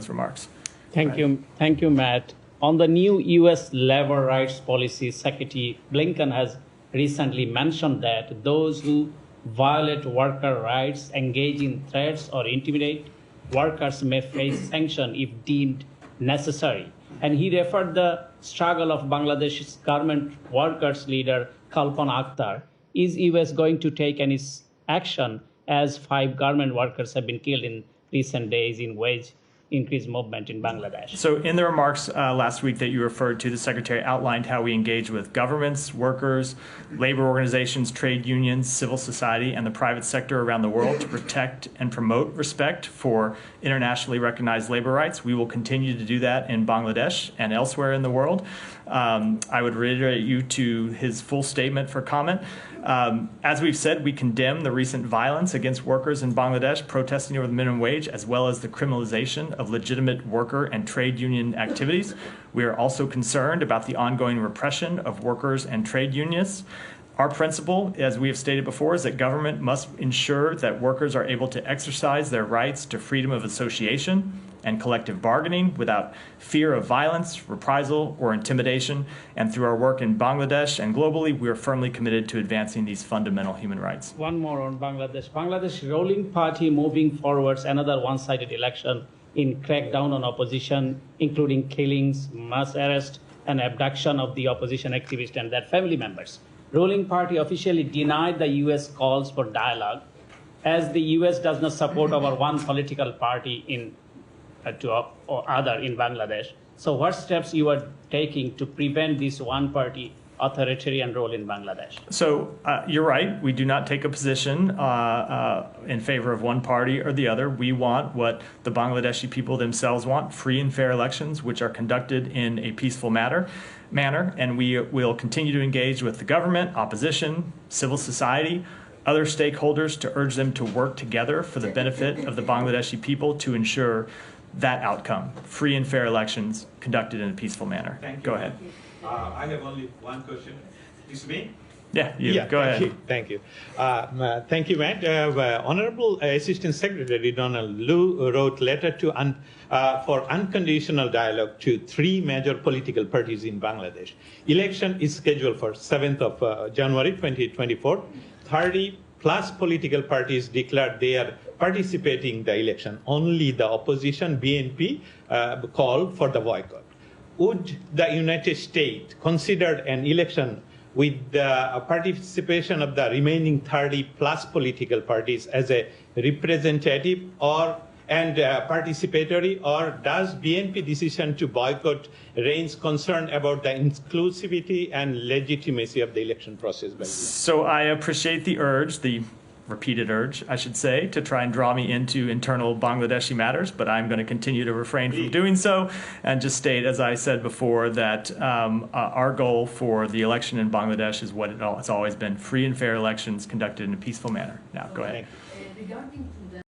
remarks. Thank you, Matt. On the new U.S. labor rights policy, Secretary Blinken has recently mentioned that those who violate worker rights, engage in threats, or intimidate workers may face sanction if deemed necessary. And he referred the struggle of Bangladesh's garment workers leader Kalpan Akhtar. Is U.S. going to take any action as 5 garment workers have been killed in recent days in wage increase movement in Bangladesh? So in the remarks last week that you referred to, the Secretary outlined how we engage with governments, workers, labor organizations, trade unions, civil society, and the private sector around the world to protect and promote respect for internationally recognized labor rights. We will continue to do that in Bangladesh and elsewhere in the world. I would reiterate you to his full statement for comment. As we've said, we condemn the recent violence against workers in Bangladesh protesting over the minimum wage, as well as the criminalization of legitimate worker and trade union activities. We are also concerned about the ongoing repression of workers and trade unionists. Our principle, as we have stated before, is that government must ensure that workers are able to exercise their rights to freedom of association and collective bargaining without fear of violence, reprisal, or intimidation. And through our work in Bangladesh and globally, we are firmly committed to advancing these fundamental human rights. One more on Bangladesh. Bangladesh ruling party moving forwards another one-sided election in crackdown on opposition, including killings, mass arrest, and abduction of the opposition activists and their family members. Ruling party officially denied the U.S. calls for dialogue, as the U.S. does not support our one political party or other in Bangladesh. So what steps you are taking to prevent this one-party authoritarian role in Bangladesh? So you're right. We do not take a position in favor of one party or the other. We want what the Bangladeshi people themselves want: free and fair elections, which are conducted in a peaceful manner. And we will continue to engage with the government, opposition, civil society, other stakeholders to urge them to work together for the benefit of the Bangladeshi people to ensure that outcome: free and fair elections conducted in a peaceful manner. Thank you. Go ahead. I have only one question. Is me? Yeah, go ahead. Thank you. Thank you, Matt. Honorable Assistant Secretary Donald Liu wrote letter for unconditional dialogue to 3 major political parties in Bangladesh. Election is scheduled for 7th of January 2024. 30+ political parties declared they are participating in the election. Only the opposition, BNP, called for the boycott. Would the United States consider an election with the participation of the remaining 30+ political parties as a representative and participatory, or does BNP decision to boycott raise concern about the inclusivity and legitimacy of the election process? So I appreciate the urge, the repeated urge, I should say, to try and draw me into internal Bangladeshi matters, but I'm going to continue to refrain from doing so and just state, as I said before, that our goal for the election in Bangladesh is what it's always been: free and fair elections conducted in a peaceful manner. Now, go ahead. Regarding